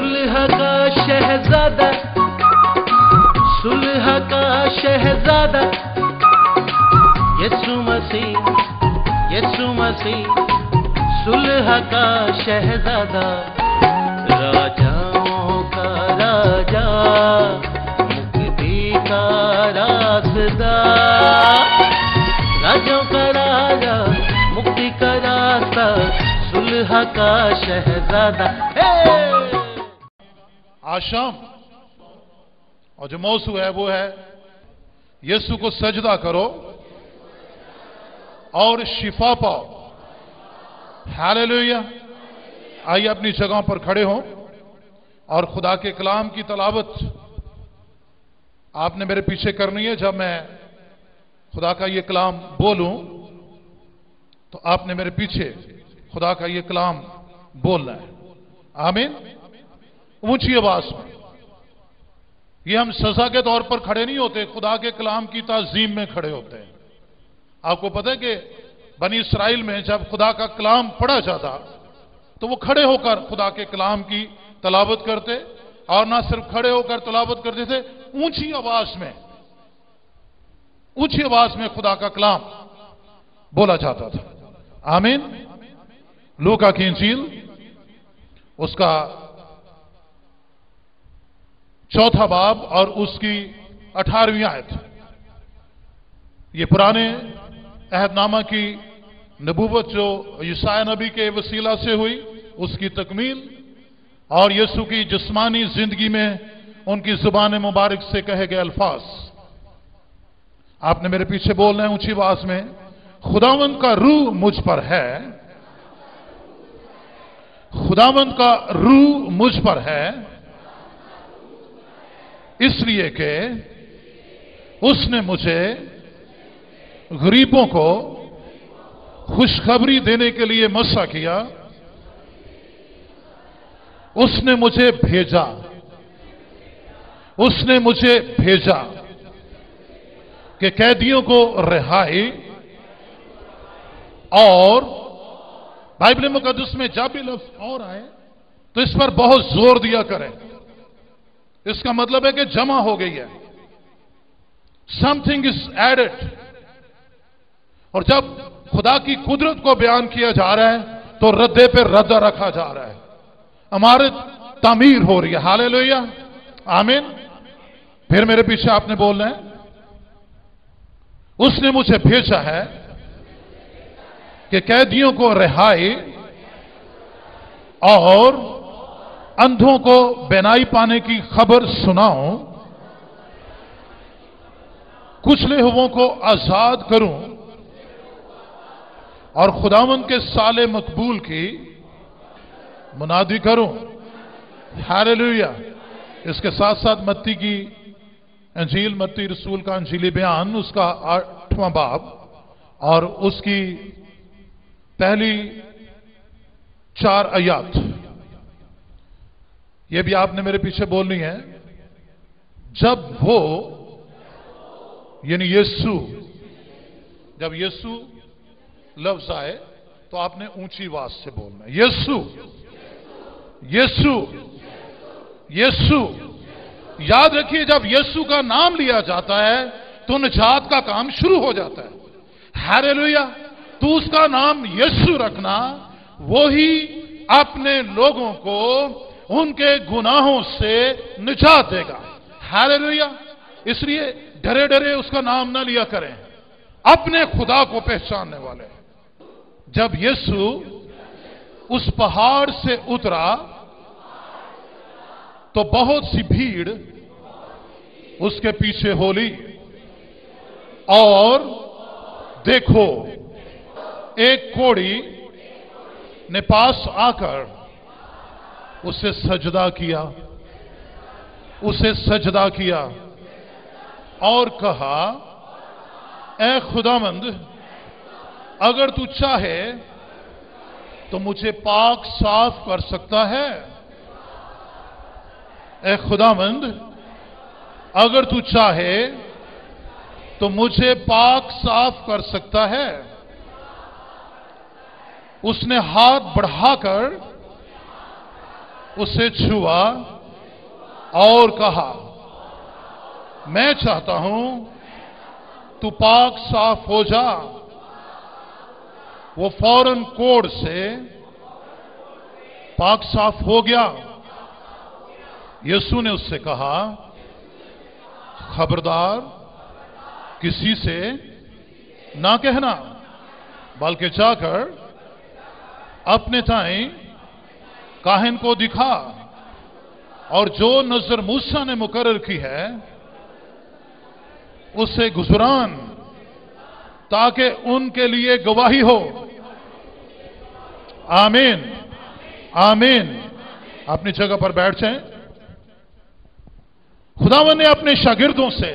सुलह का शहजादा, सुलह का शहजादा, यीशु मसीह, यीशु मसीह, सुलह का शहजादा, राजाओं का राजा, मुक्ति का रास्ता, राजाओं का राजा, मुक्ति का रास्ता, सुलह का शहजादा। आज शाम और जो मौसू है वो है यीशु को सजदा करो और शिफा पाओ। हालेलुया। आइए अपनी जगहों पर खड़े हों और खुदा के कलाम की तलावत आपने मेरे पीछे करनी है। जब मैं खुदा का ये कलाम बोलूं तो आपने मेरे पीछे खुदा का ये कलाम बोलना है। आमीन। ऊंची आवाज में। ये हम सजा के तौर पर खड़े नहीं होते, खुदा के कलाम की ताजीम में खड़े होते हैं। आपको पता है कि बनी इसराइल में जब खुदा का कलाम पढ़ा जाता तो वो खड़े होकर खुदा के कलाम की तलावत करते, और ना सिर्फ खड़े होकर तलावत करते थे, ऊंची आवाज में, ऊंची आवाज में खुदा का कलाम बोला जाता था। आमीन। लूका की इंजील उसका 4वां बाब और उसकी 18वीं आयत। ये पुराने अहदनामा की नबूवत जो यशाया नबी के वसीला से हुई उसकी तकमील, और यीशु की जिस्मानी जिंदगी में उनकी जुबान मुबारक से कहे गए अल्फाज आपने मेरे पीछे बोलना है ऊंची आवाज में। खुदावंद का रूह मुझ पर है, खुदावंद का रूह मुझ पर है, इसलिए कि उसने मुझे गरीबों को खुशखबरी देने के लिए मसा किया, उसने मुझे भेजा, उसने मुझे भेजा कि कैदियों को रिहाई, और बाइबल मुकद्दस में जब भी लफ्ज और आए तो इस पर बहुत जोर दिया करें। इसका मतलब है कि जमा हो गई है, समथिंग इज एडेड। और जब खुदा की कुदरत को बयान किया जा रहा है तो रद्दे पे रद्दा रखा जा रहा है, इमारत तामीर हो रही है। हालेलुया। आमीन। फिर मेरे पीछे आपने बोलना है, उसने मुझे भेजा है कि कैदियों को रिहाई और अंधों को बेनाई पाने की खबर सुनाऊं, कुचले हुओं को आजाद करूं और खुदावंद के साले मकबूल की मुनादी करूं। हालेलुया। इसके साथ साथ मत्ती की अंजील, मत्ती रसूल का अंजीली बयान उसका 8वां बाब और उसकी पहली 4 आयत, ये भी आपने मेरे पीछे बोलनी है। जब वो यानी यीशु, जब यीशु लफ्ज आए तो आपने ऊंची आवाज से बोलना है, यीशु, यीशु, यीशु। याद रखिए, जब यीशु का नाम लिया जाता है तो निजात का काम शुरू हो जाता है। हालेलुया। तो उसका नाम यीशु रखना वो ही अपने लोगों को उनके गुनाहों से निजात देगा। हालेलुया। इसलिए डरे डरे उसका नाम ना लिया करें, अपने खुदा को पहचानने वाले। जब यीशु उस पहाड़ से उतरा तो बहुत सी भीड़ उसके पीछे हो ली, और देखो एक कोढ़ी ने पास आकर उसे सजदा किया, उसे सजदा किया और कहा, ऐ खुदावंद, अगर तू चाहे तो मुझे पाक साफ कर सकता है। ऐ खुदावंद, अगर तू चाहे तो मुझे पाक साफ कर सकता है। उसने हाथ बढ़ाकर उसे छुआ और कहा, मैं चाहता हूं तू पाक साफ हो जा। वो फौरन कोढ़ से पाक साफ हो गया। यीशु ने उससे कहा, खबरदार किसी से ना कहना, बल्कि जाकर अपने ताई काहिन को दिखा और जो नजर मूसा ने मुकर्रर की है उसे गुजरान, ताकि उनके लिए गवाही हो। आमीन, आमीन। अपनी जगह पर बैठ जाएं। खुदावन ने अपने शागिर्दों से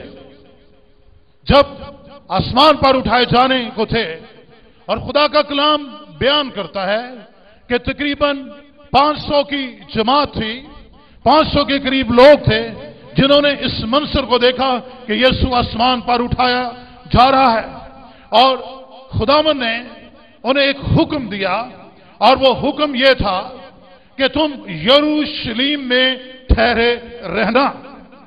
जब आसमान पर उठाए जाने को थे, और खुदा का कलाम बयान करता है कि तकरीबन 500 की जमात थी, 500 के करीब लोग थे जिन्होंने इस मंजर को देखा कि यीशु आसमान पर उठाया जा रहा है। और खुदावन ने उन्हें एक हुक्म दिया, और वो हुक्म यह था कि तुम यरूशलेम में ठहरे रहना,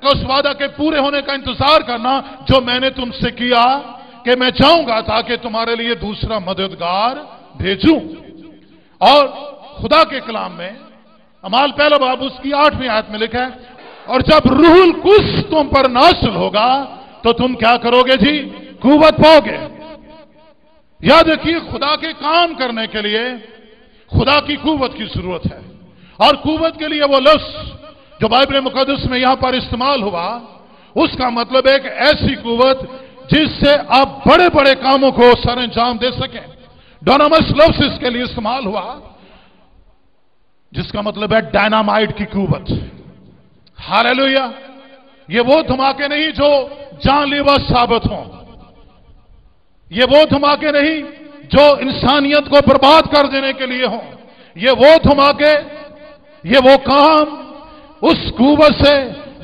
उस वादा के पूरे होने का इंतजार करना जो मैंने तुमसे किया कि मैं जाऊंगा ताकि तुम्हारे लिए दूसरा मददगार भेजूं। और खुदा के कलाम में अमाल पहला बाब उसकी 8वीं आयत में लिखा है, और जब रूहुल कुद्स तुम पर नाज़िल होगा तो तुम क्या करोगे जी? कुव्वत पाओगे। याद रखिए, खुदा के काम करने के लिए खुदा की कुव्वत की जरूरत है। और कुव्वत के लिए वो लफ्ज जो बाइबल मुकद्दस में यहां पर इस्तेमाल हुआ, उसका मतलब एक ऐसी कुव्वत जिससे आप बड़े बड़े कामों को सर अंजाम दे सकें। डोनामस लफ्ज इसके लिए इस्तेमाल हुआ, जिसका मतलब है डायनामाइट की कुव्वत। हालेलुया। ये वो धमाके नहीं जो जानलेवा साबित हों, ये वो धमाके नहीं जो इंसानियत को बर्बाद कर देने के लिए हों, ये वो धमाके, ये वो काम उस कुव्वत से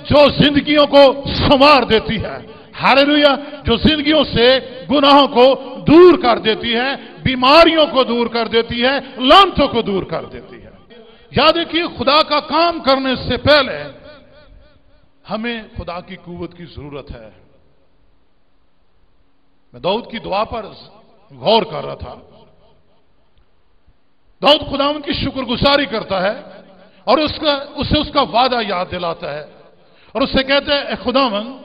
जो जिंदगियों को संवार देती है। हालेलुया। जो जिंदगियों से गुनाहों को दूर कर देती है, बीमारियों को दूर कर देती है, लानतों को दूर कर देती है। याद रखिए, खुदा का काम करने से पहले हमें खुदा की कुव्वत की जरूरत है। मैं दाऊद की दुआ पर गौर कर रहा था। दाऊद खुदावंद की शुक्रगुजारी करता है और उसे उसका वादा याद दिलाता है, और उससे कहते हैं, खुदावंद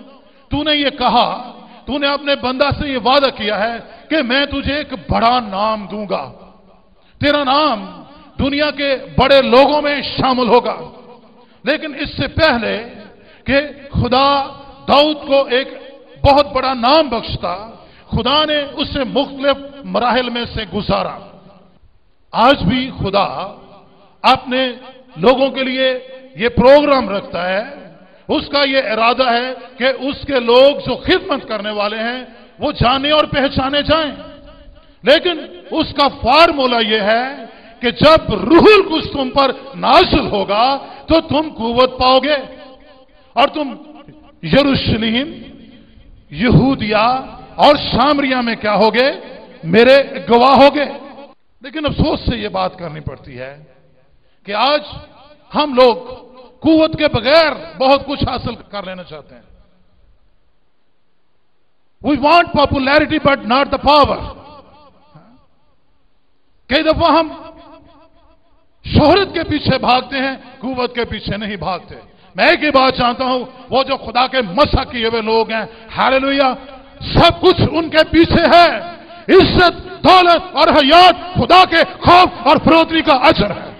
तूने ये कहा, तूने अपने बंदा से ये वादा किया है कि मैं तुझे एक बड़ा नाम दूंगा, तेरा नाम दुनिया के बड़े लोगों में शामिल होगा। लेकिन इससे पहले कि खुदा दाऊद को एक बहुत बड़ा नाम बख्शता, खुदा ने उसे मुख्तलिफ मराहिल में से गुजारा। आज भी खुदा अपने लोगों के लिए यह प्रोग्राम रखता है। उसका यह इरादा है कि उसके लोग जो खिदमत करने वाले हैं वो जाने और पहचाने जाएं। लेकिन उसका फार्मूला यह है कि जब रूहुल कुद्स तुम पर नाज़िल होगा तो तुम कुव्वत पाओगे और तुम यरूशलेम, यहूदिया और सामरिया में क्या होगे? मेरे गवाह होगे। लेकिन अफसोस से यह बात करनी पड़ती है कि आज हम लोग कुव्वत के बगैर बहुत कुछ हासिल कर लेना चाहते हैं। We want popularity but not the power. कई दफा हम शोहरत के पीछे भागते हैं, कुव्वत के पीछे नहीं भागते। मैं एक ही बात जानता हूं, वो जो खुदा के मसा किए हुए लोग हैं, हालेलुया, सब कुछ उनके पीछे है। इज्जत, दौलत और हयात खुदा के खौफ और फरोतनी का अजर है।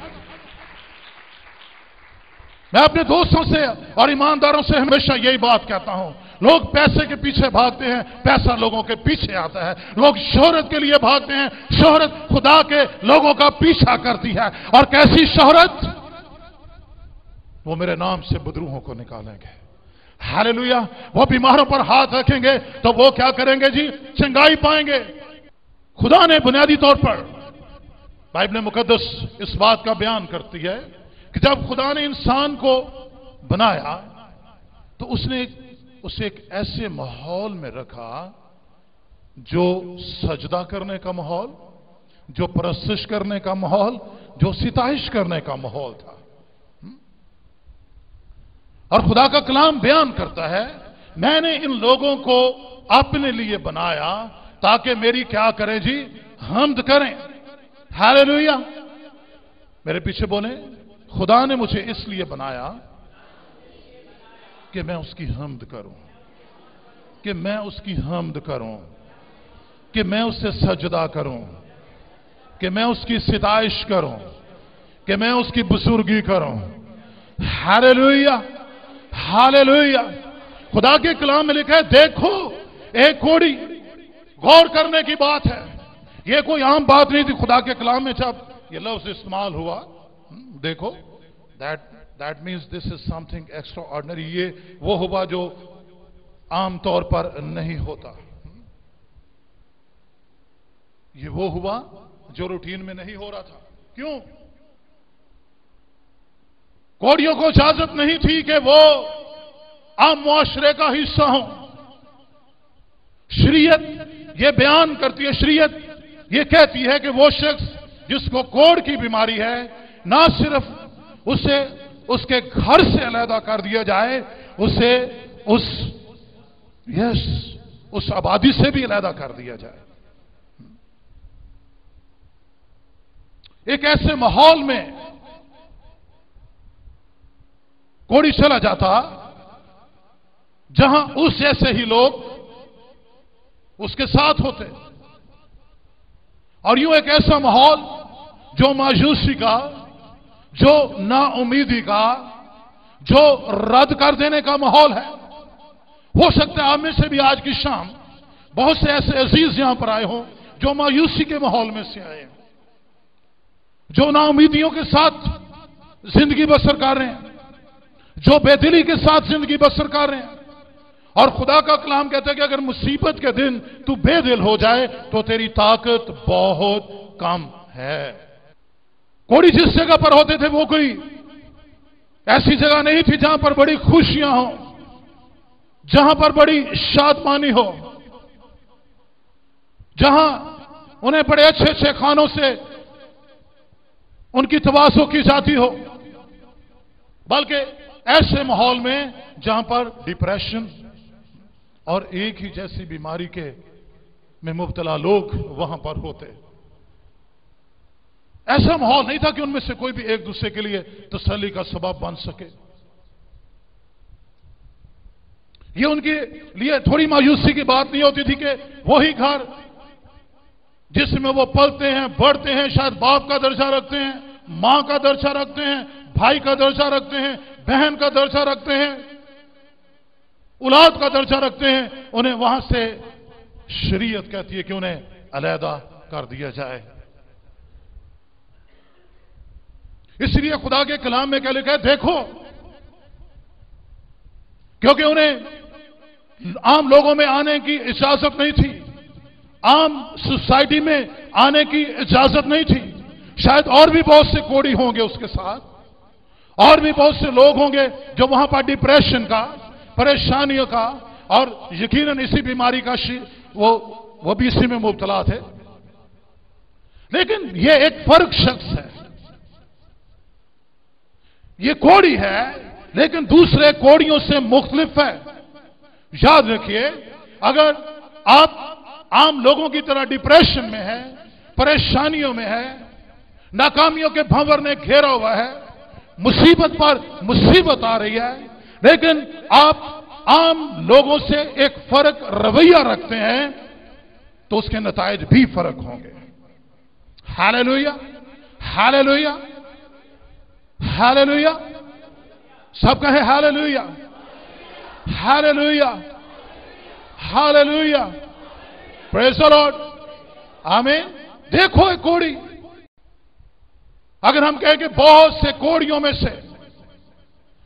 मैं अपने दोस्तों से और ईमानदारों से हमेशा यही बात कहता हूं, लोग पैसे के पीछे भागते हैं, पैसा लोगों के पीछे आता है। लोग शोहरत के लिए भागते हैं, शोहरत खुदा के लोगों का पीछा करती है। और कैसी शोहरत? वो मेरे नाम से बदरूहों को निकालेंगे। हालेलुया। वो बीमारों पर हाथ रखेंगे तो वो क्या करेंगे जी? चंगाई पाएंगे। खुदा ने बुनियादी तौर पर, बाइबल मुकद्दस इस बात का बयान करती है कि जब खुदा ने इंसान को बनाया तो उसने उसे एक ऐसे माहौल में रखा जो सजदा करने का माहौल, जो परस्तिश करने का माहौल, जो सिताइश करने का माहौल था। और खुदा का कलाम बयान करता है, मैंने इन लोगों को अपने लिए बनाया ताकि मेरी क्या करें जी, हम्द करें। हालेलुया। मेरे पीछे बोले, खुदा ने मुझे इसलिए बनाया कि मैं उसकी हम्द करूं, कि मैं उसकी हम्द करूं, कि मैं उससे सजदा करूं, कि मैं उसकी सिताइश करूं, कि मैं उसकी बुजुर्गी करूं। Hallelujah, hallelujah. खुदा के कलाम में लिखा है, देखो एक कोड़ी, गौर करने की बात है। यह कोई आम बात नहीं थी। खुदा के कलाम में जब ये लफ्ज इस्तेमाल हुआ, देखो, that means this is something extra ordinary. ये वो हुआ जो आम तौर पर नहीं होता, ये वो हुआ जो रूटीन में नहीं हो रहा था। क्यों? कोड़ियों को इजाजत नहीं थी कि वो आम मुआशरे का हिस्सा हो। शरीयत ये बयान करती है, शरीयत ये कहती है कि वो शख्स जिसको कोढ़ की बीमारी है, ना सिर्फ उसे उसके घर से अलहदा कर दिया जाए, उसे उस आबादी से भी अलहदा कर दिया जाए। एक ऐसे माहौल में कोड़ी चला जाता जहां उस जैसे ही लोग उसके साथ होते, और यूं एक ऐसा माहौल जो मायूसी का, जो नाउमीदी का, जो रद्द कर देने का माहौल है। हो सकता है आप में से भी आज की शाम बहुत से ऐसे अजीज यहां पर आए हों जो मायूसी के माहौल में से आए हैं, जो नाउमीदियों के साथ जिंदगी बसर कर रहे हैं, जो बेदिली के साथ जिंदगी बसर कर रहे हैं। और खुदा का कलाम कहता है कि अगर मुसीबत के दिन तू बेदिल हो जाए तो तेरी ताकत बहुत कम है। कोड़ी जिस जगह पर होते थे वो कोई ऐसी जगह नहीं थी जहां पर बड़ी खुशियां हो, जहां पर बड़ी शादमानी हो, जहां उन्हें बड़े अच्छे अच्छे खानों से उनकी तवाज़ो की जाती हो, बल्कि ऐसे माहौल में जहां पर डिप्रेशन और एक ही जैसी बीमारी के में मुब्तला लोग वहां पर होते। ऐसा माहौल नहीं था कि उनमें से कोई भी एक दूसरे के लिए तसल्ली का सबब बन सके। ये उनके लिए थोड़ी मायूसी की बात नहीं होती थी कि वही घर जिसमें वो पलते हैं, बढ़ते हैं, शायद बाप का दर्जा रखते हैं, मां का दर्जा रखते हैं, भाई का दर्जा रखते हैं, बहन का दर्जा रखते हैं, औलाद का दर्जा रखते हैं, उन्हें वहां से शरीयत कहती है कि उन्हें अलहदा कर दिया जाए। इसलिए खुदा के कलाम में क्या लिखा है, देखो, क्योंकि उन्हें आम लोगों में आने की इजाजत नहीं थी, आम सोसाइटी में आने की इजाजत नहीं थी। शायद और भी बहुत से कोड़ी होंगे उसके साथ, और भी बहुत से लोग होंगे जो वहां पर डिप्रेशन का, परेशानियों का, और यकीनन इसी बीमारी का वो भी इसी में मुब्तला थे। लेकिन ये एक फर्क शख्स है, ये कोड़ी है लेकिन दूसरे कोड़ियों से मुख्तलिफ है। याद रखिए, अगर आप आम लोगों की तरह डिप्रेशन में है, परेशानियों में है, नाकामियों के भंवर ने घेरा हुआ है, मुसीबत पर मुसीबत आ रही है, लेकिन आप आम लोगों से एक फर्क रवैया रखते हैं, तो उसके नताइज भी फर्क होंगे। Hallelujah, hallelujah, hallelujah. सब कहे hallelujah, hallelujah, hallelujah. Praise the Lord, आमीन। देखो एक कोड़ी, अगर हम कहें कि बहुत से कोड़ियों में से,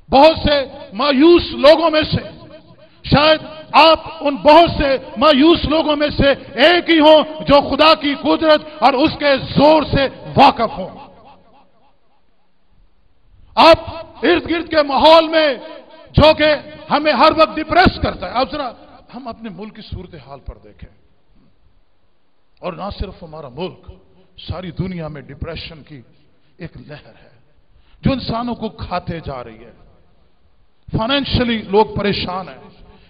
बहुत से मायूस लोगों में से, शायद आप उन बहुत से मायूस लोगों में से एक ही हो जो खुदा की कुदरत और उसके जोर से वाकिफ हो। आप इर्द गिर्द के माहौल में जो कि हमें हर वक्त डिप्रेस करता है। अब जरा हम अपने मुल्क की सूरत हाल पर देखें, और ना सिर्फ हमारा मुल्क, सारी दुनिया में डिप्रेशन की एक लहर है जो इंसानों को खाते जा रही है। फाइनेंशियली लोग परेशान हैं।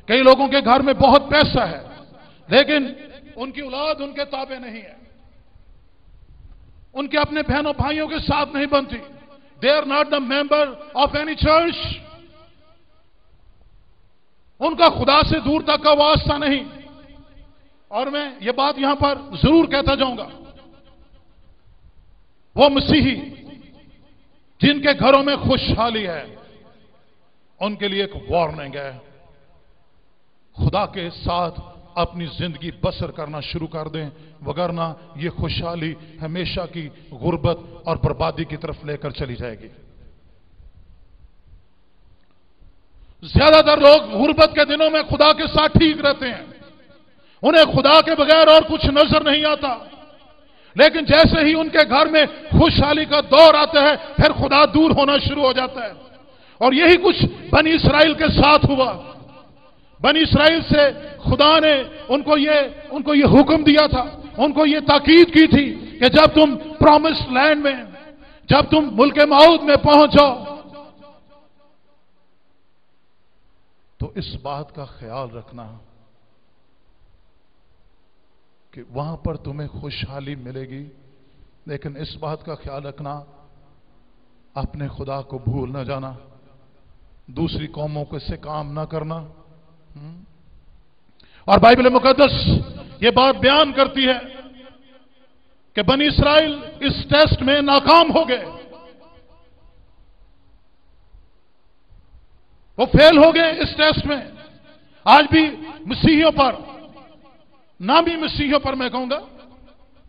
कई लोगों के घर में बहुत पैसा है, लेकिन उनकी औलाद उनके ताबे नहीं है, उनके अपने बहनों भाइयों के साथ नहीं बनती। They are not the member of any church. उनका खुदा से दूर तक का वास्ता नहीं। और मैं ये बात यहां पर जरूर कहता जाऊंगा, वो मसीही जिनके घरों में खुशहाली है, उनके लिए एक वार्निंग है। खुदा के साथ अपनी जिंदगी बसर करना शुरू कर दें, वगरना ये खुशहाली हमेशा की गुर्बत और बर्बादी की तरफ लेकर चली जाएगी। ज्यादातर लोग गुर्बत के दिनों में खुदा के साथ ठीक रहते हैं, उन्हें खुदा के बगैर और कुछ नजर नहीं आता। लेकिन जैसे ही उनके घर में खुशहाली का दौर आता है, फिर खुदा दूर होना शुरू हो जाता है। और यही कुछ बनी इसराइल के साथ हुआ। बनी इसराइल से खुदा ने उनको ये हुक्म दिया था, उनको ये ताकीद की थी कि जब तुम प्रॉमिस्ड लैंड में, जब तुम मुल्क मऊद में पहुंचो, तो इस बात का ख्याल रखना कि वहां पर तुम्हें खुशहाली मिलेगी, लेकिन इस बात का ख्याल रखना अपने खुदा को भूल न जाना, दूसरी कौमों को से काम न करना। और बाइबल मुकद्दस ये बात बयान करती है कि बनी इस्राइल इस टेस्ट में नाकाम हो गए, वो फेल हो गए इस टेस्ट में। आज भी मसीहियों पर, नामी मसीहियों पर मैं कहूंगा,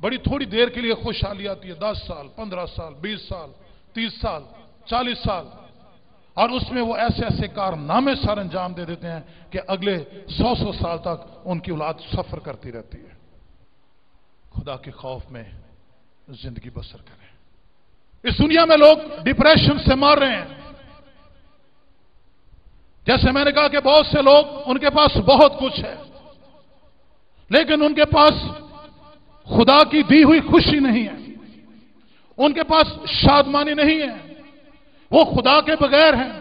बड़ी थोड़ी देर के लिए खुशहाली आती है। 10 साल, 15 साल, 20 साल, 30 साल, 40 साल, और उसमें वो ऐसे ऐसे कारनामे सर अंजाम दे देते हैं कि अगले 100 साल तक उनकी औलाद सफर करती रहती है। खुदा के खौफ में जिंदगी बसर करें। इस दुनिया में लोग डिप्रेशन से मर रहे हैं। जैसे मैंने कहा कि बहुत से लोग, उनके पास बहुत कुछ है, लेकिन उनके पास खुदा की दी हुई खुशी नहीं है, उनके पास शादमानी नहीं है, वो खुदा के बगैर हैं।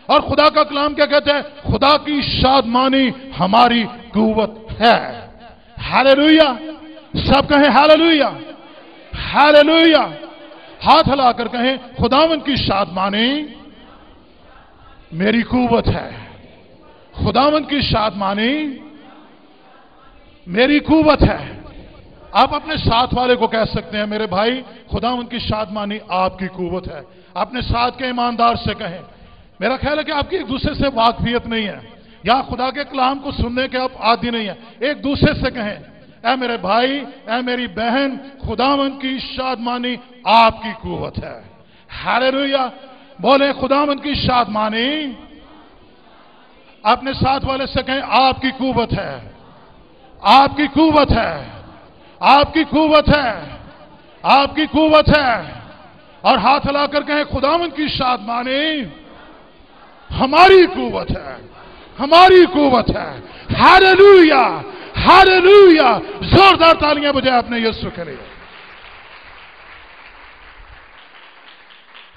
और खुदा का कलाम क्या कहता है? खुदा की शादमानी हमारी कुव्वत है। हालेलुया! सब कहें हालेलुया, हालेलुया। हाथ हिलाकर कहें, खुदावंद की शादमानी मेरी कुव्वत है। खुदावंद की शादमानी मेरी कुव्वत है। आप अपने साथ वाले को कह सकते हैं, मेरे भाई, खुदावंद की शादमानी आपकी कुव्वत है। अपने साथ के ईमानदार से कहें। मेरा ख्याल है कि आपकी एक दूसरे से वाकफियत नहीं है, या खुदा के कलाम को सुनने के आप आदी नहीं है। एक दूसरे से कहें, ऐ मेरे भाई, ऐ मेरी बहन, खुदावंद की शादमानी आपकी कुव्वत है। हालेलुया! बोले, खुदावंद की शादमानी। अपने साथ वाले से कहें, आपकी कुव्वत है, आपकी कुव्वत है, आपकी कुव्वत है, आपकी कुव्वत है। और हाथ हिलाकर कहें, खुदावंद की शादमानी हमारी कुव्वत है, हमारी कुव्वत है। Hallelujah, hallelujah! जोरदार तालियां बजाएं अपने यीशु के लिए।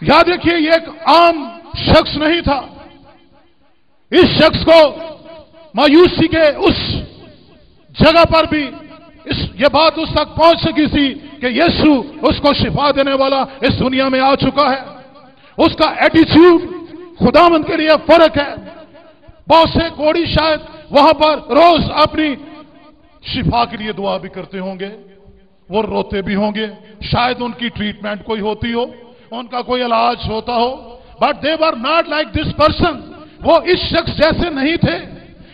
याद रखिए, ये एक आम शख्स नहीं था। इस शख्स को मायूसी के उस जगह पर भी ये बात उस तक पहुंच सकी थी कि यीशु उसको शिफा देने वाला इस दुनिया में आ चुका है। उसका एटीट्यूड खुदावंद के लिए फर्क है। बहुत से कोड़ी शायद वहां पर रोज अपनी शिफा के लिए दुआ भी करते होंगे, वो रोते भी होंगे, शायद उनकी ट्रीटमेंट कोई होती हो, उनका कोई इलाज होता हो, but they were not like this person. वो इस शख्स जैसे नहीं थे।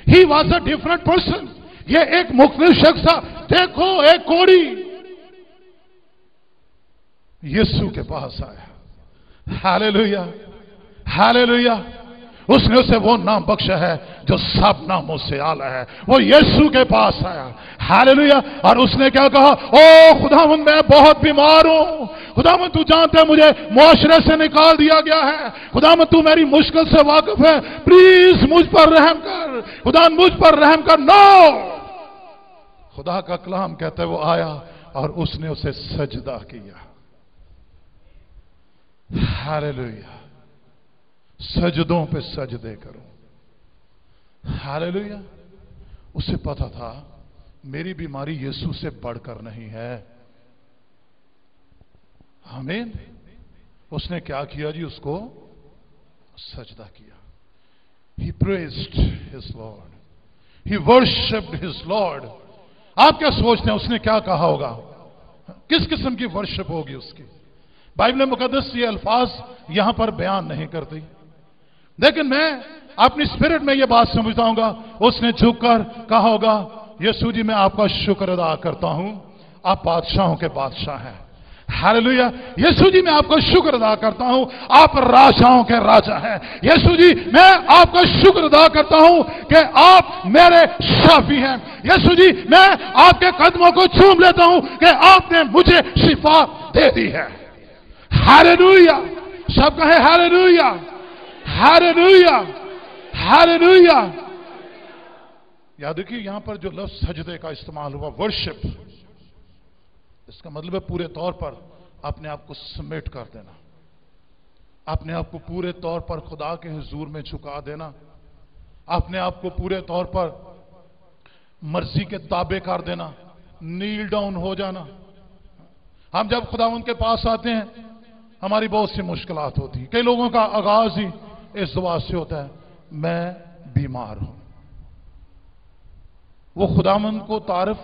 He was a different person. ये एक मुख्तलिफ शख्स था। देखो, एक कोड़ी यीशु के पास आया। Hallelujah, hallelujah! उसने उसे वो नाम बख्शा है जो सब नामों से आला है। वो यीशु के पास आया। हालेलुया! और उसने क्या कहा? ओ खुदावंद, मैं बहुत बीमार हूं। खुदावंद, तू जानता है मुझे मुआशरे से निकाल दिया गया है। खुदावंद, तू मेरी मुश्किल से वाकिफ है, प्लीज मुझ पर रहम कर। खुदावंद, मुझ पर रहम कर। नो! खुदा का कलाम कहता है, वो आया और उसने उसे सजदा किया। हालेलुया! सजदों पे सजदे करूं। हालेलुया। उसे पता था मेरी बीमारी यीशु से बढ़कर नहीं है। आमीन। उसने क्या किया जी? उसको सजदा किया। He praised his Lord. He worshipped his Lord. आप क्या सोचते हैं उसने क्या कहा होगा? किस किस्म की वर्शिप होगी उसकी? बाइबल मुकद्दस ये अल्फाज यहां पर बयान नहीं करती, लेकिन मैं अपनी स्पिरिट में ये बात समझता हूंगा। उसने झुककर कहा होगा, यीशु जी मैं आपका शुक्र अदा करता हूं, आप बादशाहों के बादशाह हैं। हालेलुया। यीशु जी मैं आपका शुक्र अदा करता हूं, आप राजाओं के राजा हैं। यीशु जी मैं आपका शुक्र अदा करता हूं कि आप मेरे शाफी हैं। यीशु जी मैं आपके कदमों को चूम लेता हूं कि आपने मुझे शिफा दे दी है। हालेलुया। सब कहे हालेलुया, हालेलुया, हालेलुया। याद रखिए यहां पर जो लफ्ज सजदे का इस्तेमाल हुआ, वर्शिप, इसका मतलब है पूरे तौर पर अपने आप को समेट कर देना, अपने आप को पूरे तौर पर खुदा के हुजूर में झुका देना, अपने आप को पूरे तौर पर मर्जी के ताबे कर देना, नील डाउन हो जाना। हम जब खुदावंद के पास आते हैं हमारी बहुत सी मुश्किलात होती हैं। कई लोगों का आगाज ही इस दुआ से होता है, मैं बीमार हूं। वो खुदावंद को तारीफ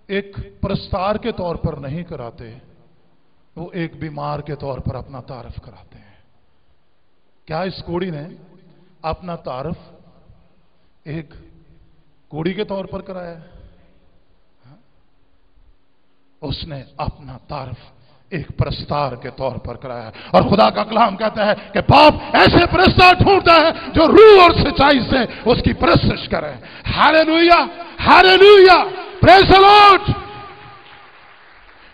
एक प्रस्तार के तौर पर नहीं कराते, वो एक बीमार के तौर पर अपना तारीफ कराते हैं। क्या इस कोड़ी ने अपना तारीफ एक कोड़ी के तौर पर कराया है? उसने अपना तारीफ एक प्रस्तार के तौर पर कराया है। और खुदा का कलाम कहता है कि बाप ऐसे प्रस्तार ढूंढता है जो रूह और सच्चाई से उसकी प्रशंसा करे। Hallelujah, hallelujah, praise the Lord.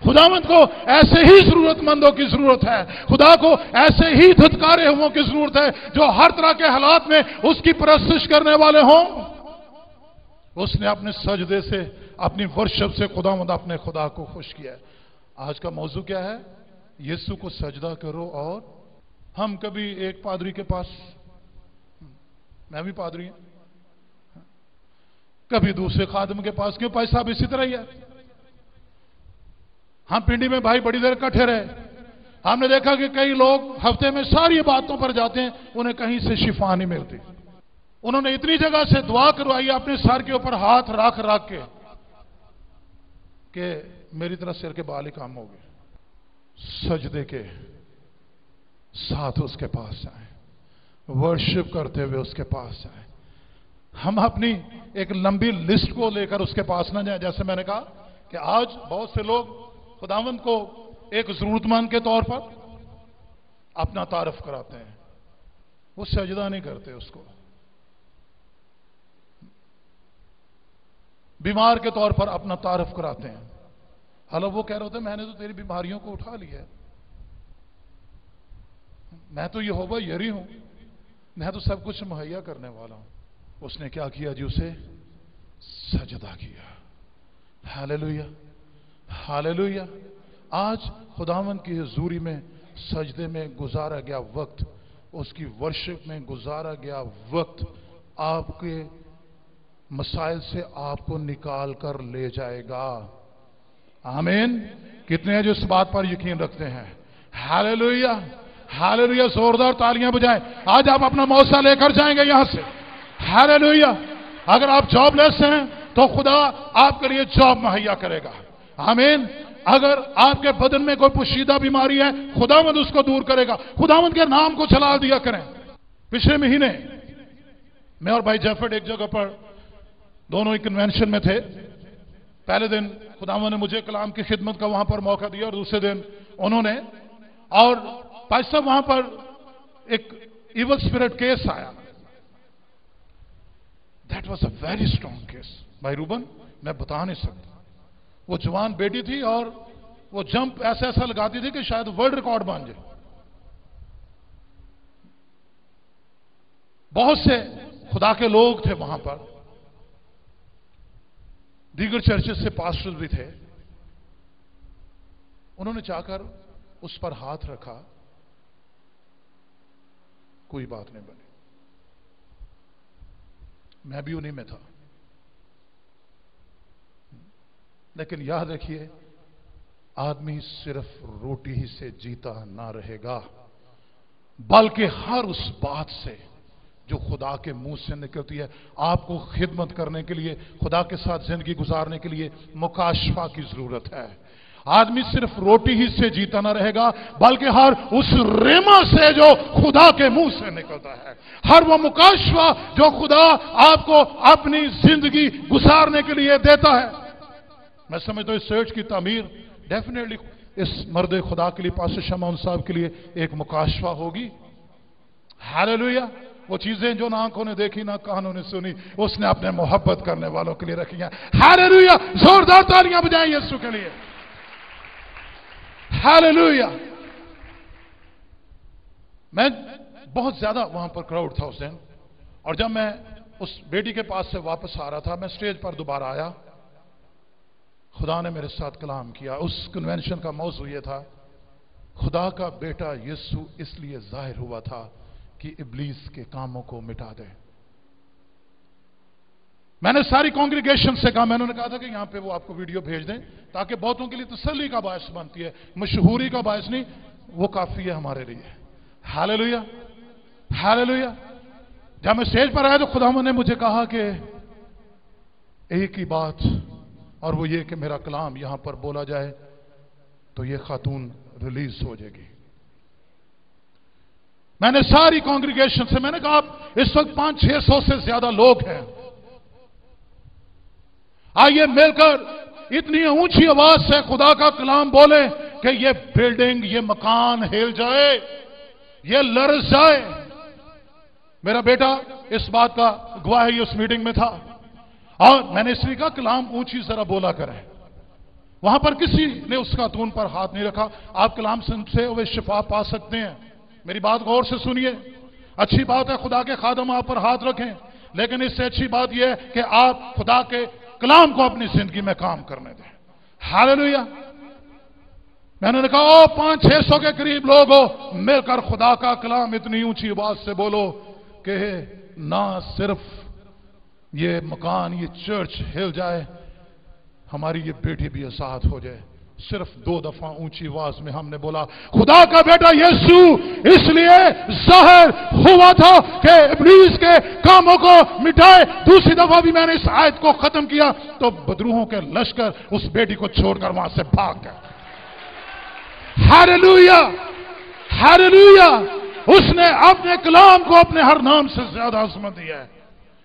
खुदावंद को ऐसे ही जरूरतमंदों की जरूरत है, खुदा को ऐसे ही धुतकारे हुओं की जरूरत है जो हर तरह के हालात में उसकी प्रशंसा करने वाले हों। उसने अपने सजदे से, अपनी वर्शिप से खुदावंद अपने खुदा को खुश किया है। आज का मौजू क्या है? यीशु को सजदा करो। और हम कभी एक पादरी के पास, मैं भी पादरी हूं, कभी दूसरे खादम के पास, क्यों पैसा भी इसी तरह ही है। हम पिंडी में भाई बड़ी देर इकट्ठे रहे, हमने देखा कि कई लोग हफ्ते में सारी बातों पर जाते हैं, उन्हें कहीं से शिफा नहीं मिलती। उन्होंने इतनी जगह से दुआ करवाई अपने सर के ऊपर हाथ रख रख के कि मेरी तरह सिर के बाल ही काम हो गए। सजदे के साथ उसके पास आए, वर्शिप करते हुए उसके पास आए। हम अपनी एक लंबी लिस्ट को लेकर उसके पास ना जाए। जैसे मैंने कहा कि आज बहुत से लोग खुदावंद को एक जरूरतमंद के तौर पर अपना तारीफ कराते हैं, वो सजदा नहीं करते उसको। बीमार के तौर पर अपना तारीफ कराते हैं, हालांकि वो कह रहे होते मैंने तो तेरी बीमारियों को उठा लिया है, मैं तो यहोवा यरी हूं, मैं तो सब कुछ मुहैया करने वाला हूं। उसने क्या किया जी? उसे सजदा किया। Hallelujah, hallelujah. आज खुदावंद की हुजूरी में सजदे में गुजारा गया वक्त, उसकी वर्शिप में गुजारा गया वक्त आपके मसाइल से आपको निकाल कर ले जाएगा। आमीन। कितने हैं जो इस बात पर यकीन रखते हैं? Hallelujah, hallelujah. जोरदार तालियां बजाएं। आज आप अपना मौसा लेकर जाएंगे यहां से। हालेलुया। अगर आप जॉबलेस हैं तो खुदा आपके लिए जॉब मुहैया करेगा। आमीन। अगर आपके बदन में कोई पोशीदा बीमारी है, खुदावंद उसको दूर करेगा। खुदावंद के नाम को चला दिया करें। पिछले महीने मैं और भाई जेफर्ड एक जगह पर दोनों ही कन्वेंशन में थे। पहले दिन खुदावंद ने मुझे कलाम की खिदमत का वहां पर मौका दिया और दूसरे दिन उन्होंने, और भाई साहब वहां पर एक इवल स्पिरिट केस आया। That was a very strong case भाई रूबन, मैं बता नहीं सकता। वो जवान बेटी थी और वो जंप ऐसा ऐसा लगाती थी कि शायद वर्ल्ड रिकॉर्ड बन जाए। बहुत से खुदा के लोग थे वहां पर, दीगर चर्चेस से पास्टर्स भी थे। उन्होंने जाकर उस पर हाथ रखा कोई बात नहीं बनी। मैं भी उन्हीं में था। लेकिन याद रखिए, आदमी सिर्फ रोटी ही से जीता ना रहेगा, बल्कि हर उस बात से जो खुदा के मुंह से निकलती है। आपको खिदमत करने के लिए, खुदा के साथ जिंदगी गुजारने के लिए मुकाशफा की जरूरत है। आदमी सिर्फ रोटी ही से जीता ना रहेगा, बल्कि हर उस रेमा से जो खुदा के मुंह से निकलता है, हर वो मुकाशफा जो खुदा आपको अपनी जिंदगी गुजारने के लिए देता है। मैं समझता हूं इस चर्च की तामीर डेफिनेटली इस मर्द खुदा के लिए, पास्टर शमौन साहब के लिए एक मुकाशफा होगी। हालेलुया। वो चीजें जो ना आंखों ने देखी ना कानों ने सुनी, उसने अपने मोहब्बत करने वालों के लिए रखी हैं। हालेलुया। जोरदार तालियां बजाएं यीशु के लिए। हालेलुया। मैं बहुत ज्यादा वहां पर क्राउड था उस दिन, और जब मैं उस बेटी के पास से वापस आ रहा था, मैं स्टेज पर दोबारा आया, खुदा ने मेरे साथ कलाम किया। उस कन्वेंशन का मौजू ये था, खुदा का बेटा यीशु इसलिए जाहिर हुआ था कि इब्लीस के कामों को मिटा दे। मैंने सारी कांग्रेगेशन से कहा, मैंने कहा था कि यहां पे वो आपको वीडियो भेज दें, ताकि बहुतों के लिए तसल्ली का बायस बनती है, मशहूरी का बायस नहीं, वो काफी है हमारे लिए। हालेलुया। हालेलुया। जब मैं स्टेज पर आया तो खुदा ने मुझे कहा कि एक ही बात, और वो ये कि मेरा कलाम यहां पर बोला जाए तो ये खातून रिलीज हो जाएगी। मैंने सारी कांग्रेगेशन से मैंने कहा, आप इस वक्त 500-600 से ज्यादा लोग हैं, आइए मिलकर इतनी ऊंची आवाज से खुदा का कलाम बोले कि ये बिल्डिंग, ये मकान हिल जाए, ये लरस जाए। मेरा बेटा इस बात का गवाह है, उस मीटिंग में था, और मैंने इसलिए कहा कलाम ऊंची जरा बोला करें। वहां पर किसी ने उस खातून पर हाथ नहीं रखा। आप कलाम से वे शिफा पा सकते हैं। मेरी बात गौर से सुनिए। अच्छी बात है खुदा के खादम आप पर हाथ रखें, लेकिन इससे अच्छी बात यह है कि आप खुदा के कलाम को अपनी जिंदगी में काम करने दें। हालेलुया। मैंने कहा, ओ 500-600 के करीब लोग हो, मिलकर खुदा का कलाम इतनी ऊंची आवाज से बोलो कि ना सिर्फ ये मकान, ये चर्च हिल जाए, हमारी ये बेटी भी आजाद हो जाए। सिर्फ 2 दफा ऊंची आवाज में हमने बोला, खुदा का बेटा यीशु इसलिए जाहिर हुआ था कि इब्लीस के कामों को मिटाए। दूसरी दफा भी मैंने इस आयत को खत्म किया तो बदरूहों के लश्कर उस बेटी को छोड़कर वहां से भाग गए। हालेलुया। हालेलुया। उसने अपने कलाम को अपने हर नाम से ज्यादा अजमत दिया है।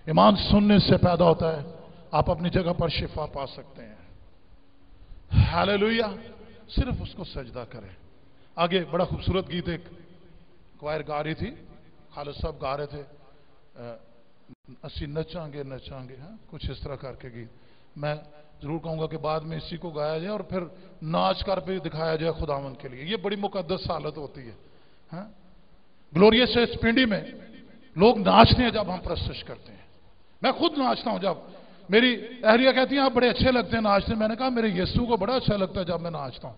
ईमान सुनने से पैदा होता है। आप अपनी जगह पर शिफा पा सकते हैं। हालेलुया। सिर्फ उसको सजदा करें। आगे बड़ा खूबसूरत गीत एक क्वायर गा रही थी, खालिद साहब गा रहे थे, असी नचांगे नचांगे, हाँ कुछ इस तरह करके गीत। मैं जरूर कहूंगा कि बाद में इसी को गाया जाए और फिर नाच कर भी दिखाया जाए खुदावन के लिए। ये बड़ी मुकद्दस हालत होती है। हाँ? ग्लोरियस इस पिंडी में लोग नाचते हैं जब हम प्रस्तुत करते हैं। मैं खुद नाचता हूं। जब मेरी अहलिया कहती है आप बड़े अच्छे लगते हैं नाचते, मैंने कहा मेरे यीशु को बड़ा अच्छा लगता है जब मैं नाचता हूं।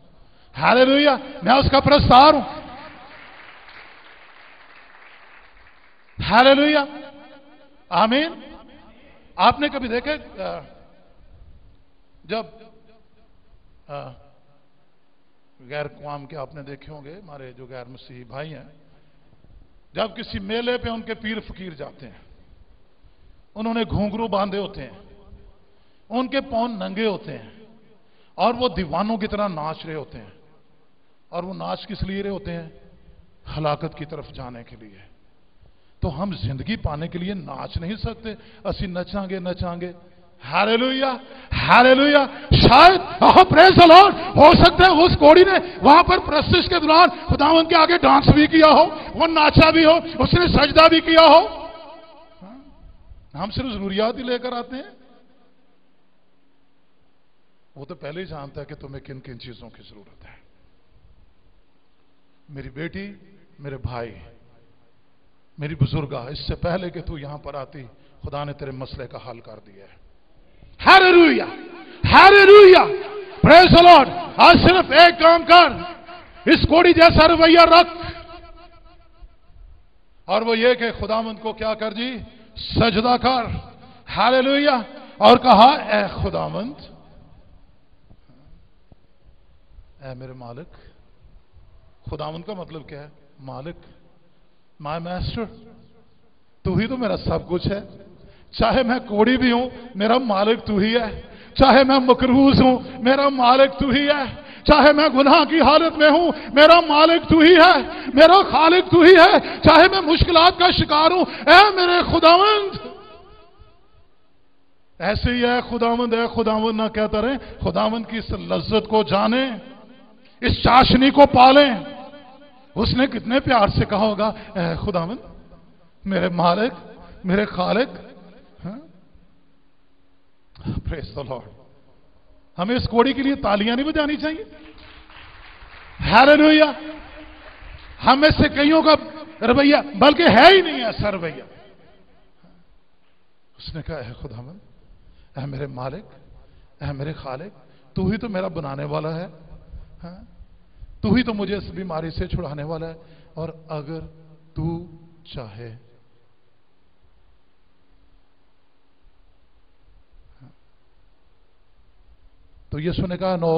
हालेलुया। मैं उसका प्रस्तार हूं। हालेलुया। आमीन। आपने कभी देखे जब गैर कौम के आपने देखे होंगे, हमारे जो गैर मसीही भाई हैं, जब किसी मेले पे उनके पीर फकीर जाते हैं, उन्होंने घुंघरू बांधे होते हैं, उनके पांव नंगे होते हैं और वो दीवानों की तरह नाच रहे होते हैं। और वो नाच किस लिए रहे होते हैं? हलाकत की तरफ जाने के लिए। तो हम जिंदगी पाने के लिए नाच नहीं सकते? असी नचांगे नचांगे। हालेलुया। हालेलुया। शायद प्रेज़ द लॉर्ड, हो सकता है उस कोड़ी ने वहां पर प्रस्तुत के दौरान खुदावंद के आगे डांस भी किया हो, वो नाचा भी हो, उसने सजदा भी किया हो। हम सिर्फ जरूरियात ही लेकर आते हैं। वो तो पहले ही जानता है कि तुम्हें किन किन चीजों की जरूरत है। मेरी बेटी, मेरे भाई, मेरी बुजुर्गा, इससे पहले कि तू यहां पर आती, खुदा ने तेरे मसले का हल कर दिया है। Hallelujah. Hallelujah. Praise the Lord. आज सिर्फ एक काम कर, इस कोड़ी जैसा रवैया रख और वो ये कि खुदावंद को क्या कर जी, सजदा कर, हालेलुया, और कहा ए खुदावंद, ए मेरे मालिक। खुदावंद का मतलब क्या है? मालिक, माय मास्टर, तू ही तो मेरा सब कुछ है। चाहे मैं कोड़ी भी हूं, मेरा मालिक तू ही है। चाहे मैं मकरूज हूं, मेरा मालिक तू ही है। चाहे मैं गुनाह की हालत में हूं, मेरा मालिक तू ही है, मेरा खालिक तू ही है। चाहे मैं मुश्किलात का शिकार हूं, ऐ मेरे खुदावंद। ऐसे ही है खुदावंद, है खुदावंद ना कहता रहे। खुदावंद की इस लज्जत को जाने, इस चाशनी को पालें। उसने कितने प्यार से कहा होगा, ऐ खुदावंद, मेरे मालिक, मेरे खालिक। Praise the lord. हमें इस कोड़ी के लिए तालियां नहीं बजानी चाहिए? हालेलुया। हम में से कईयों का रवैया बल्कि है ही नहीं ऐसा रवैया। उसने कहा, है खुदावंद, है मेरे मालिक, है मेरे खालिक, तू ही तो मेरा बनाने वाला है, तू ही तो मुझे इस बीमारी से छुड़ाने वाला है, और अगर तू चाहे तो यीशु ने कहा, नो,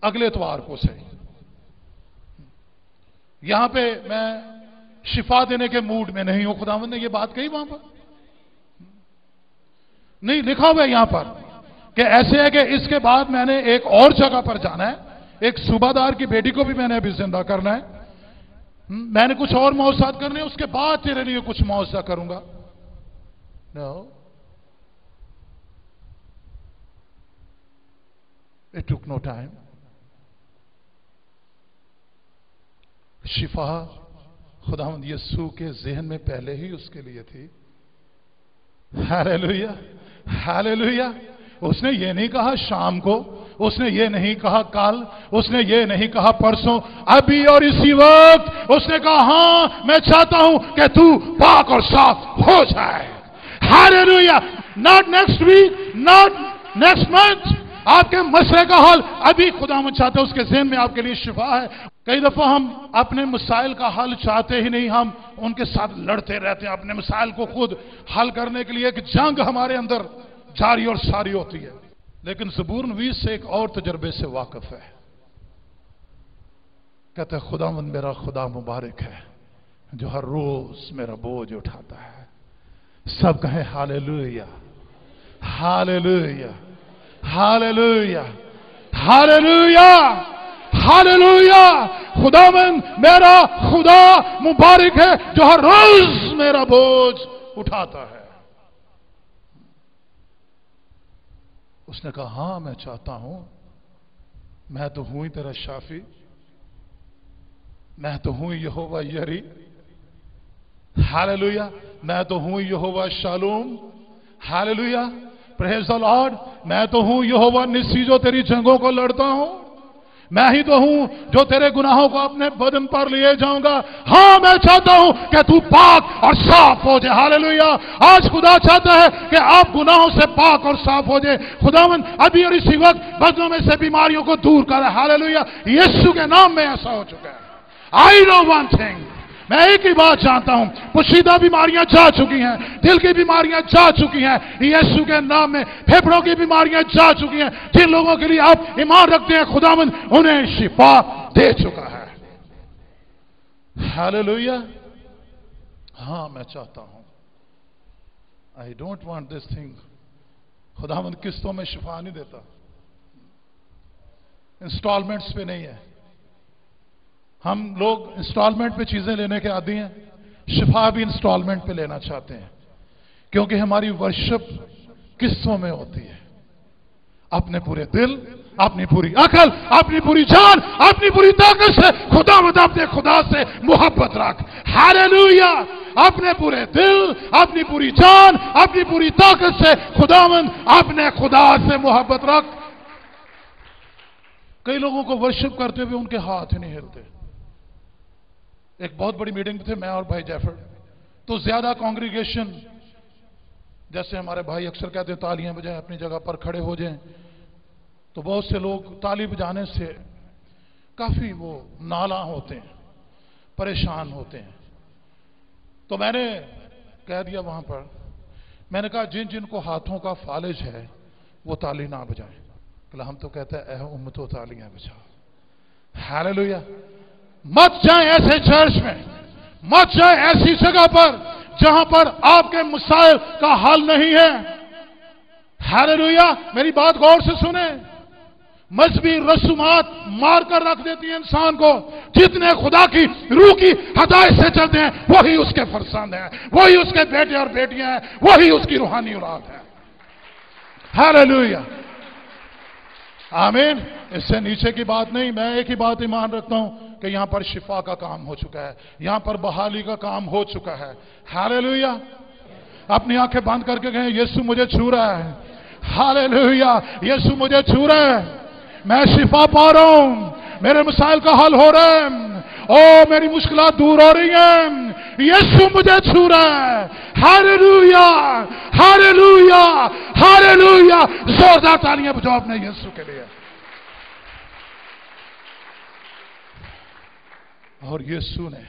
अगले इतवार को सही। यहां पे मैं शिफा देने के मूड में नहीं हूं। खुदावंद ने ये बात कही वहां पर नहीं, लिखा हुआ है यहां पर कि ऐसे है कि इसके बाद मैंने एक और जगह पर जाना है, एक सूबादार की बेटी को भी मैंने अभी जिंदा करना है, मैंने कुछ और मौजज़ात करने हैं, उसके बाद तेरे लिए कुछ मौजज़ा करूंगा। No, it took no time. शिफा खुदावंद यीशु के ज़हन में पहले ही उसके लिए थी। Hallelujah, hallelujah. उसने ये नहीं कहा शाम को, उसने ये नहीं कहा कल, उसने ये नहीं कहा परसों, अभी और इसी वक्त उसने कहा, हां मैं चाहता हूं कि तू पाक और साफ हो जाए। Hallelujah. Not next week, not next month, आपके मसले का हल अभी खुदावंद चाहते हैं। उसके ज़हन में आपके लिए शिफा है। कई दफा हम अपने मसाइल का हल चाहते ही नहीं, हम उनके साथ लड़ते रहते हैं। अपने मसाइल को खुद हल करने के लिए एक जंग हमारे अंदर जारी और सारी होती है। लेकिन ज़बूर नवीस से एक और तजर्बे से वाकिफ है। कहते हैं, खुदावंद मेरा खुदा मुबारक है जो हर रोज मेरा बोझ उठाता है। सब कहें hallelujah, hallelujah, hallelujah, hallelujah, hallelujah. खुदावंद मेरा खुदा मुबारक है जो हर रोज मेरा बोझ उठाता है। उसने कहा, हां मैं चाहता हूं, मैं तो हूं ही तेरा शाफी, मैं तो हूं यहोवा यरी, हालेलुया, मैं तो हूं यहोवा शालूम, हालेलुया, प्रेज़ द लॉर्ड। मैं तो हूं यहोवा निस्सी जो तेरी जंगों को लड़ता हूं, मैं ही तो हूं जो तेरे गुनाहों को अपने बदन पर लिए जाऊंगा। हां मैं चाहता हूं कि तू पाक और साफ हो जाए। हालेलुया। आज खुदा चाहता है कि आप गुनाहों से पाक और साफ हो जाए। खुदावंद अभी और इसी वक्त बदनों में से बीमारियों को दूर करे। हालेलुया। यीशु के नाम में ऐसा हो चुका है। आई नो वन थिंग, मैं एक ही बात जानता हूं, पोशीदा बीमारियां जा चुकी हैं, दिल की बीमारियां जा चुकी हैं यीशु के नाम में, फेफड़ों की बीमारियां जा चुकी हैं। जिन लोगों के लिए आप ईमान रखते हैं खुदावंद उन्हें शिफा दे चुका है। हालेलुया। हां मैं चाहता हूं, I don't want this thing. खुदावंद किस्तों में शिफा नहीं देता, इंस्टॉलमेंट्स पे नहीं है। हम लोग इंस्टॉलमेंट पे चीजें लेने के आदी हैं, शिफा भी इंस्टॉलमेंट पे लेना चाहते हैं, क्योंकि हमारी वर्शिप किस्तों में होती है। अपने पूरे दिल, अपनी पूरी अकल, अपनी पूरी जान, अपनी पूरी ताकत से खुदावंद अपने खुदा से मोहब्बत रख। हालेलुया। अपने पूरे दिल, अपनी पूरी जान, अपनी पूरी ताकत से खुदावंद अपने खुदा से मोहब्बत रख। कई लोगों को वर्शिप करते हुए उनके हाथ ही नहीं हिलते। एक बहुत बड़ी मीटिंग थे मैं और भाई जैफर, तो ज्यादा कांग्रीगेशन, जैसे हमारे भाई अक्सर कहते हैं तालियां बजाएं, अपनी जगह पर खड़े हो जाएं, तो बहुत से लोग ताली बजाने से काफी वो नाला होते हैं, परेशान होते हैं। تو میں نے کہہ دیا وہاں پر، میں نے کہا جن جن کو ہاتھوں کا فالج ہے وہ تالی نہ بجائیں. کہ ہم تو کہتے ہیں اے امتو تالیاں بجاؤ. ہاللویا. مت جائیں ایسے چرچ میں، مت جائیں ایسی جگہ پر جہاں پر آپ کے مسائل کا حل نہیں ہے. ہاللویا. میری بات غور سے سنیں. مذہبی رسومات مار کر رکھ دیتی ہیں انسان کو. جتنے خدا کی روح کی ہدایت سے چلتے ہیں وہی اس کے فرزند ہیں، وہی اس کے بیٹے اور بیٹیاں ہیں، وہی اس کی روحانی اولاد ہے. ہاللویا. آمین. اس سے نیچے کی بات نہیں. میں ایک ہی بات ایمان رکھتا ہوں کہ یہاں پر شفا کا کام ہو چکا ہے، یہاں پر بحالی کا کام ہو چکا ہے. ہاللویا. اپنی آنکھیں بند کر کے کہیں یسوع مجھے چھو رہا ہے. ہاللویا. یسوع مجھے چھو رہا ہے. میں شفا پا رہا ہوں، میرے مسائل کا حل ہو رہا ہے، او میری مشکلات دور ہو رہی ہیں. یسوع مجھے چھو رہا ہے. ہاللویا. ہاللویا. ہاللویا. زوردار تالیاں بجاؤ اپنے یسوع کے لیے. اور یسوع نے،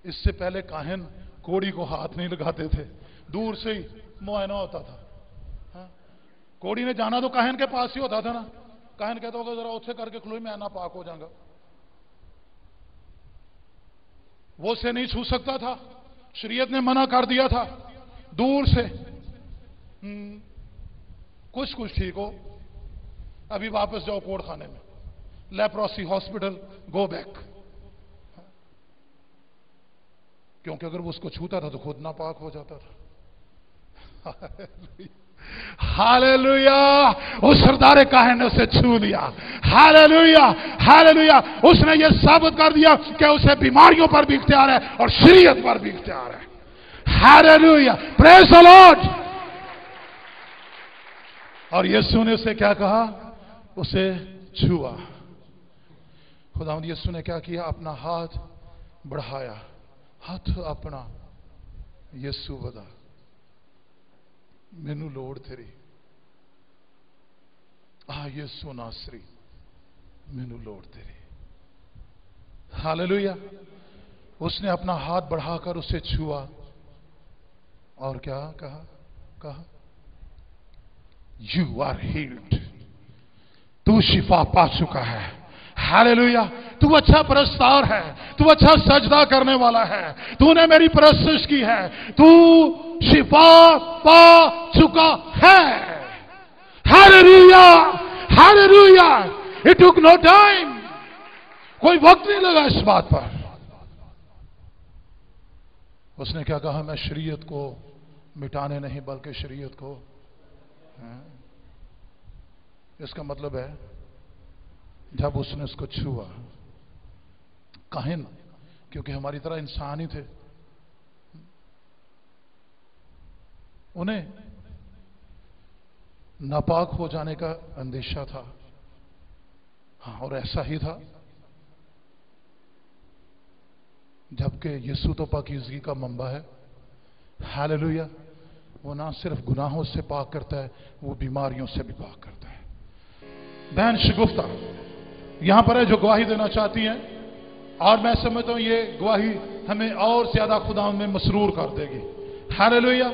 اس سے پہلے کاہن کوڑی کو ہاتھ نہیں لگاتے تھے، دور سے ہی معائنہ ہوتا تھا. کوڑی نے جانا تو کاہن کے پاس ہی ہوتا تھا نا. کاہن کہتا ہوگا ذرا اتھے کر کے کھلوئی میں نہ پاک ہو جاؤں گا. وہ اسے نہیں چھو سکتا تھا، شریعت نے منع کر دیا تھا. دور سے کچھ ٹھیک ہو، ابھی واپس جاؤ کوڑ خانے میں، لیپروسی ہاسپٹل، گو بیک. کیونکہ اگر وہ اس کو چھوتا تھا تو خود ناپاک ہو جاتا تھا. ہاللویا. اس سردار کاہن نے اسے چھو لیا. ہاللویا. ہاللویا. اس نے یہ ثابت کر دیا کہ اسے بیماریوں پر بھی اختیار ہے اور شریعت پر بھی اختیار ہے. ہاللویا. پریز دی لارڈ. اور یسوع نے اسے کیا کہا؟ اسے چھوا. خداوند یسوع نے کیا کیا؟ اپنا ہاتھ بڑھایا. ہاتھ اپنا. یسوع بدا مینو لوڑ تیری. یسوع ناصری مینو لوڑ تیری. ہاللویا. اس نے اپنا ہاتھ بڑھا کر اسے چھوا اور کیا کہا؟ You are healed. تو شفا پا چکا ہے. ہاللویا. تو اچھا پرستار ہے، تو اچھا سجدہ کرنے والا ہے، تو نے میری پرستش کی ہے، تو شفا پا چکا ہے. Hallelujah. Hallelujah. It took no time. کوئی وقت نہیں لگا اس بات پر. اس نے کیا کہا؟ میں شریعت کو مٹانے نہیں بلکہ شریعت کو. اس کا مطلب ہے جب اس نے اس کو چھوا، کاہن کیونکہ ہماری طرح انسان ہی تھے، انہیں ناپاک ہو جانے کا اندیشہ تھا. ہاں، اور ایسا ہی تھا. جبکہ یسوع تو پاکیزگی کا منبع ہے. ہاللویا. وہ نہ صرف گناہوں سے پاک کرتا ہے، وہ بیماریوں سے بھی پاک کرتا ہے. بہن شگفتہ یہاں پر ہے جو گواہی دینا چاہتی ہیں، اور میں سمجھتا ہوں یہ گواہی ہمیں اور زیادہ خدا میں مسرور کر دے گی. ہاللویا.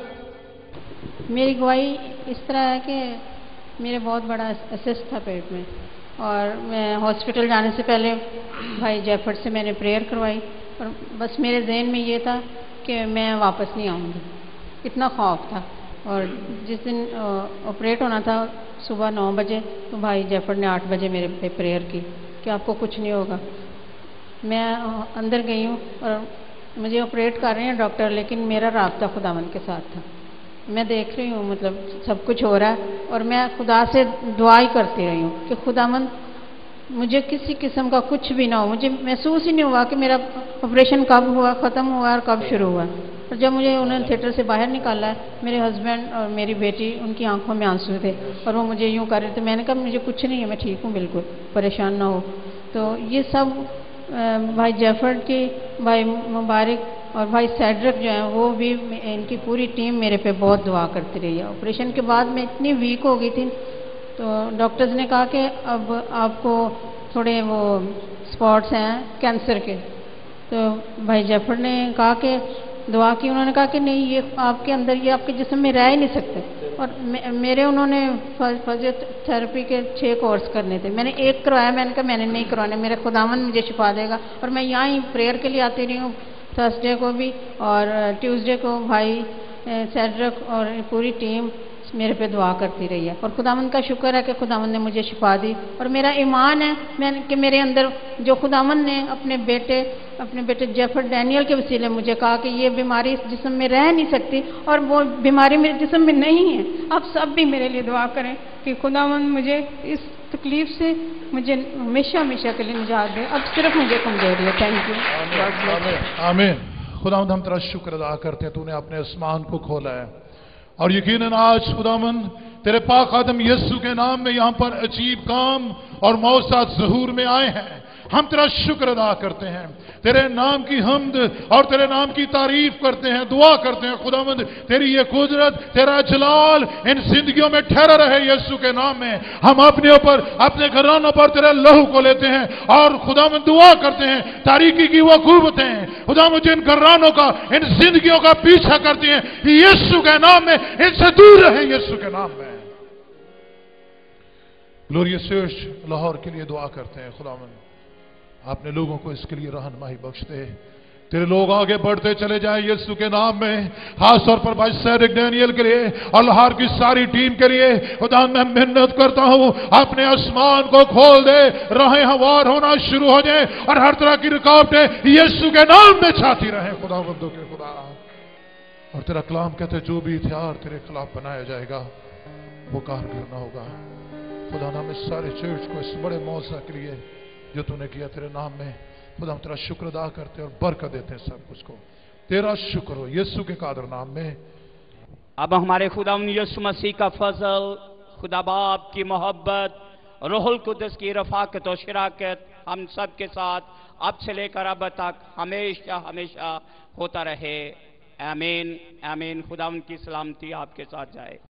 میری گواہی اس طرح ہے کہ میرے بہت بڑا اسسٹ تھا پیٹ میں، اور میں ہاسپٹل جانے سے پہلے بھائی جیفرڈ سے میں نے پریئر کروائی، اور بس میرے ذہن میں یہ تھا کہ میں واپس نہیں آؤں گی. اتنا خوف تھا. اور جس دن آپریٹ ہونا تھا صبح 9 بجے، تو بھائی جیفرڈ نے 8 بجے میرے پہ پریئر کی کہ آپ کو کچھ نہیں ہوگا. میں اندر گئی ہوں اور مجھے آپریٹ کر رہے ہیں ڈاکٹر، لیکن میرا رابطہ خداوند کے ساتھ تھا. میں دیکھ رہی ہوں مطلب سب کچھ ہو رہا ہے، اور میں خدا سے دعا ہی کرتی رہی ہوں کہ خداوند مجھے کسی قسم کا کچھ بھی نہ ہو. مجھے محسوس ہی نہیں ہوا کہ میرا آپریشن کب ہوا، ختم ہوا اور کب شروع ہوا. اور جب مجھے انہوں نے تھیٹر سے باہر نکالا ہے، میرے ہسبینڈ اور میری بیٹی، ان کی آنکھوں میں آنسو تھے اور وہ مجھے یوں کر رہے تھے. میں نے کہا مجھے کچھ نہیں ہے، میں ٹھیک ہوں، بالکل پریشان نہ ہو. تو یہ سب بھائی جیفرڈ کی، بھائی مبارک اور بھائی سیڈرک جو ہیں، وہ بھی ان کی پوری ٹیم میرے پہ بہت دعا کرتی رہی ہے. آپریشن کے بعد میں اتنی ویک ہو گئی تھی، تو ڈاکٹرز نے کہا کہ اب آپ کو تھوڑے وہ اسپاٹس ہیں کینسر کے، تو بھائی جعفر نے کہا کہ دعا کی، انہوں نے کہا کہ نہیں یہ آپ کے اندر، یہ آپ کے جسم میں رہ ہی نہیں سکتے. اور میرے انہوں نے فزیوتھراپی کے 6 کورس کرنے تھے، میں نے 1 کروایا. میں نے کہا میں نے نہیں کروانے، میرا خداوند مجھے شفا دے گا. اور میں یہاں ہی پریئر کے لیے آتی رہی ہوں، تھرسڈے کو بھی اور ٹیوزڈے کو بھائی سیڈرک اور پوری ٹیم میرے پہ دعا کرتی رہی ہے. اور خداوند کا شکر ہے کہ خداوند نے مجھے شفا دی. اور میرا ایمان ہے کہ میرے اندر جو خداوند نے اپنے بیٹے جعفر ڈینیل کے وسیلے مجھے کہا کہ یہ بیماری اس جسم میں رہ نہیں سکتی، اور وہ بیماری میرے جسم میں نہیں ہے. آپ سب بھی میرے لیے دعا کریں کہ خداوند مجھے اس تکلیف سے مجھے ہمیشہ کے لیے نجات دے. اب صرف مجھے کمزوری ہے. Thank you. آمین. خداوند ہم تیرا شکر ادا کرتے ہیں، تو نے اپنے آسمان کو کھولا ہے، اور یقیناً آج خداوند تیرے پاک آدم یسوع کے نام میں یہاں پر عجیب کام اور معجزات ظہور میں آئے ہیں. ہم تیرا شکر ادا کرتے ہیں، تیرے نام کی حمد اور تیرے نام کی تعریف کرتے ہیں، دعا کرتے ہیں خداوند تیری یہ قدرت، تیرا جلال ان زندگیوں میں ٹھہرا رہے یسوع کے نام میں. ہم اپنے اوپر، اپنے گھرانوں پر تیرے لہو کو لیتے ہیں اور خداوند دعا کرتے ہیں تاریکی کی وہ قوتیں خداوند جن گھرانوں کا، ان زندگیوں کا پیچھا کرتی ہیں، یسوع کے نام میں ان سے دور رہے یسوع کے نام میں. گلوریس چرچ لاہور کے لیے دعا کرتے ہیں خداوند آپ نے لوگوں کو اس کے لیے رہنمائی بخش دے، تیرے لوگ آگے بڑھتے چلے جائیں یسوع کے نام میں. خاص طور پر بھائی سیڈرک ڈینیل کے لیے اور لاہور کی ساری ٹیم کے لیے خدا میں محنت کرتا ہوں، اپنے آسمان کو کھول دے، راہیں ہموار ہونا شروع ہو جائیں اور ہر طرح کی رکاوٹیں یسوع کے نام میں چھاتی رہیں خداوندوں کے خدا. اور تیرا کلام کہتے جو بھی ہتھیار تیرے خلاف بنایا جائے گا وہ کارگر نہ ہوگا. خدا نام اس سارے چرچ کو اس بڑے معجزہ کے لیے جو تو نے کیا تیرے نام میں، خدا ہم تیرا شکر ادا کرتے ہیں اور برکت دیتے ہیں سب کچھ کو. تیرا شکر ہو یسوع کے قادر نام میں. اب ہمارے خداوند یسوع مسیح کا فضل، خدا باپ کی محبت، روح القدس کی رفاقت و شراکت ہم سب کے ساتھ اب سے لے کر اب تک ہمیشہ ہوتا رہے. آمین آمین. خداوند کی سلامتی آپ کے ساتھ جائے.